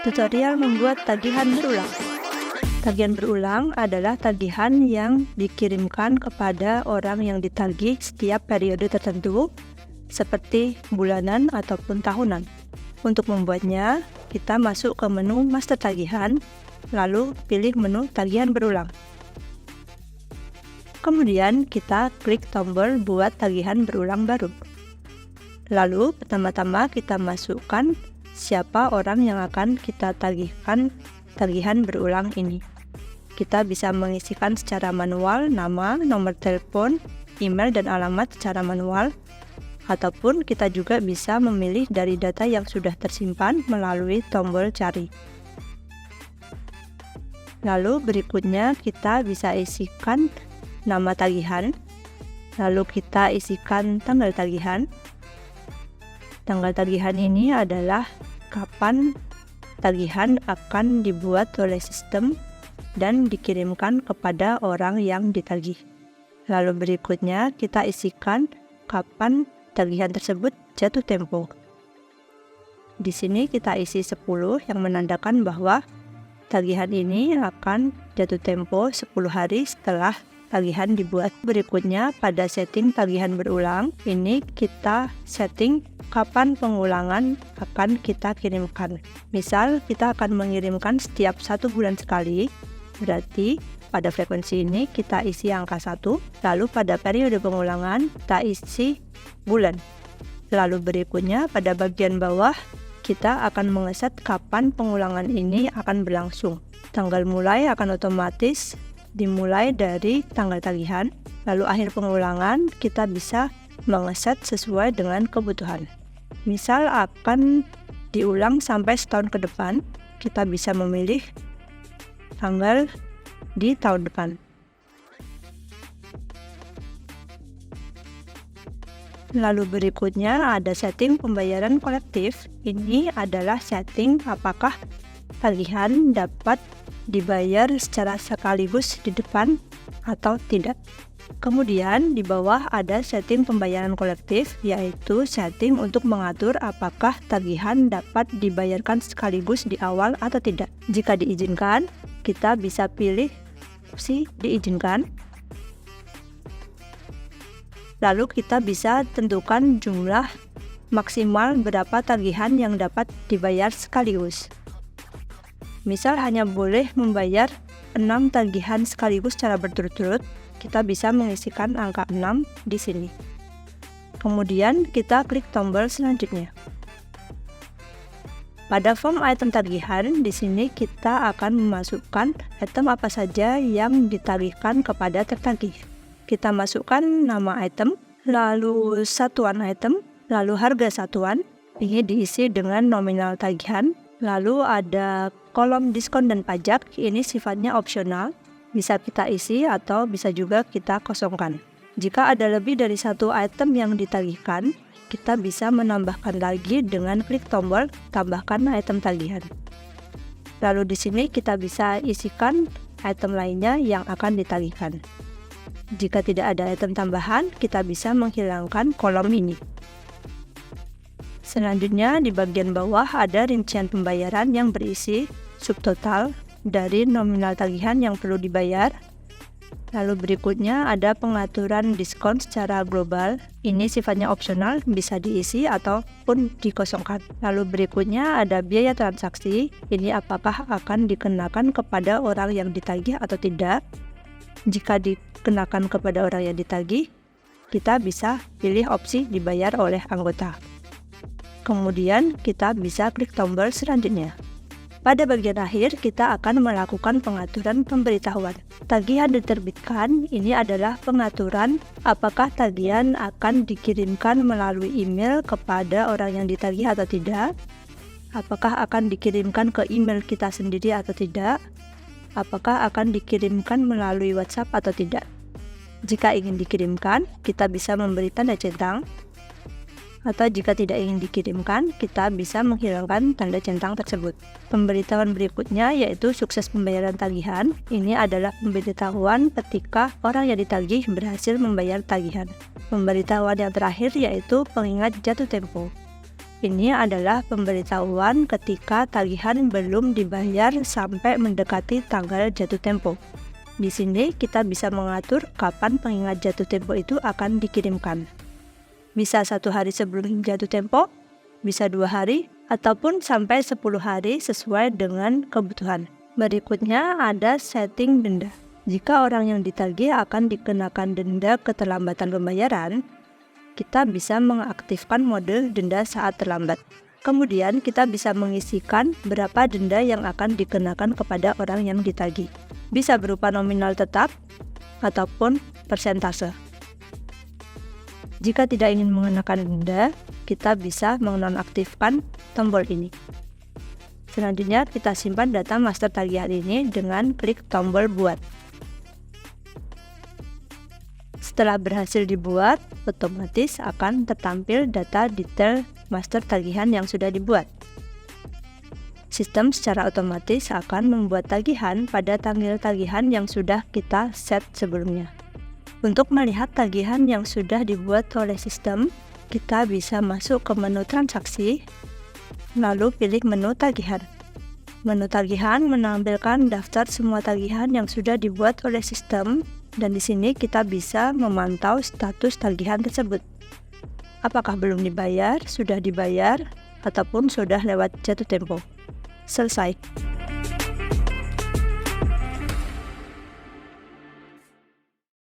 Tutorial membuat tagihan berulang. Tagihan berulang adalah tagihan yang dikirimkan kepada orang yang ditagih setiap periode tertentu, seperti bulanan ataupun tahunan. Untuk membuatnya, kita masuk ke menu Master Tagihan, lalu pilih menu Tagihan Berulang. Kemudian kita klik tombol buat tagihan berulang baru. Lalu pertama-tama kita masukkan siapa orang yang akan kita tagihkan tagihan berulang ini. Kita bisa mengisikan secara manual nama, nomor telepon, email, dan alamat secara manual, ataupun kita juga bisa memilih dari data yang sudah tersimpan melalui tombol cari. Lalu berikutnya kita bisa isikan nama tagihan, lalu kita isikan tanggal tagihan. Tanggal tagihan ini adalah kapan tagihan akan dibuat oleh sistem dan dikirimkan kepada orang yang ditagih. Lalu berikutnya kita isikan kapan tagihan tersebut jatuh tempo. Di sini kita isi 10 yang menandakan bahwa tagihan ini akan jatuh tempo 10 hari setelah tagihan dibuat. Berikutnya pada setting tagihan berulang, ini kita setting kapan pengulangan akan kita kirimkan. Misal kita akan mengirimkan setiap 1 bulan sekali, berarti pada frekuensi ini kita isi angka 1, lalu pada periode pengulangan kita isi bulan. Lalu berikutnya pada bagian bawah kita akan mengeset kapan pengulangan ini akan berlangsung. Tanggal mulai akan otomatis dimulai dari tanggal tagihan, lalu akhir pengulangan kita bisa mengeset sesuai dengan kebutuhan. Misal akan diulang sampai setahun ke depan, kita bisa memilih tanggal di tahun depan. Lalu berikutnya ada setting pembayaran kolektif. Ini adalah setting apakah tagihan dapat dibayar secara sekaligus di depan atau tidak. Kemudian di bawah ada setting pembayaran kolektif, yaitu setting untuk mengatur apakah tagihan dapat dibayarkan sekaligus di awal atau tidak. Jika diizinkan, kita bisa pilih opsi diizinkan. Lalu kita bisa tentukan jumlah maksimal berapa tagihan yang dapat dibayar sekaligus. Misal hanya boleh membayar 6 tagihan sekaligus secara berturut-turut, kita bisa mengisikan angka 6 di sini. Kemudian kita klik tombol selanjutnya. Pada form item tagihan, di sini kita akan memasukkan item apa saja yang ditagihkan kepada tertagih. Kita masukkan nama item, lalu satuan item, lalu harga satuan. Ini diisi dengan nominal tagihan. Lalu ada kolom diskon dan pajak, ini sifatnya opsional, bisa kita isi atau bisa juga kita kosongkan. Jika ada lebih dari satu item yang ditagihkan, kita bisa menambahkan lagi dengan klik tombol tambahkan item tagihan. Lalu di sini kita bisa isikan item lainnya yang akan ditagihkan. Jika tidak ada item tambahan, kita bisa menghilangkan kolom ini. Selanjutnya di bagian bawah ada rincian pembayaran yang berisi subtotal dari nominal tagihan yang perlu dibayar. Lalu berikutnya ada pengaturan diskon secara global. Ini sifatnya opsional, bisa diisi ataupun dikosongkan. Lalu berikutnya ada biaya transaksi. Ini apakah akan dikenakan kepada orang yang ditagih atau tidak. Jika dikenakan kepada orang yang ditagih, kita bisa pilih opsi dibayar oleh anggota. Kemudian kita bisa klik tombol selanjutnya. Pada bagian akhir kita akan melakukan pengaturan pemberitahuan. Tagihan diterbitkan, ini adalah pengaturan apakah tagihan akan dikirimkan melalui email kepada orang yang ditagih atau tidak. Apakah akan dikirimkan ke email kita sendiri atau tidak. Apakah akan dikirimkan melalui WhatsApp atau tidak. Jika ingin dikirimkan, kita bisa memberi tanda centang. Atau jika tidak ingin dikirimkan, kita bisa menghilangkan tanda centang tersebut. Pemberitahuan berikutnya yaitu sukses pembayaran tagihan. Ini adalah pemberitahuan ketika orang yang ditagih berhasil membayar tagihan. Pemberitahuan yang terakhir yaitu pengingat jatuh tempo. ini adalah pemberitahuan ketika tagihan belum dibayar sampai mendekati tanggal jatuh tempo. Di sini kita bisa mengatur kapan pengingat jatuh tempo itu akan dikirimkan. Bisa 1 hari sebelum jatuh tempo, bisa 2 hari, ataupun sampai 10 hari sesuai dengan kebutuhan. Berikutnya ada setting denda. Jika orang yang ditagih akan dikenakan denda keterlambatan pembayaran, kita bisa mengaktifkan mode denda saat terlambat. Kemudian kita bisa mengisikan berapa denda yang akan dikenakan kepada orang yang ditagih. Bisa berupa nominal tetap ataupun persentase. Jika tidak ingin mengenakan denda, kita bisa menonaktifkan tombol ini. Selanjutnya kita simpan data master tagihan ini dengan klik tombol buat. Setelah berhasil dibuat, otomatis akan tertampil data detail master tagihan yang sudah dibuat. Sistem secara otomatis akan membuat tagihan pada tanggal tagihan yang sudah kita set sebelumnya. Untuk melihat tagihan yang sudah dibuat oleh sistem, kita bisa masuk ke menu transaksi, lalu pilih menu tagihan. Menu tagihan menampilkan daftar semua tagihan yang sudah dibuat oleh sistem, dan di sini kita bisa memantau status tagihan tersebut. Apakah belum dibayar, sudah dibayar, ataupun sudah lewat jatuh tempo. Selesai.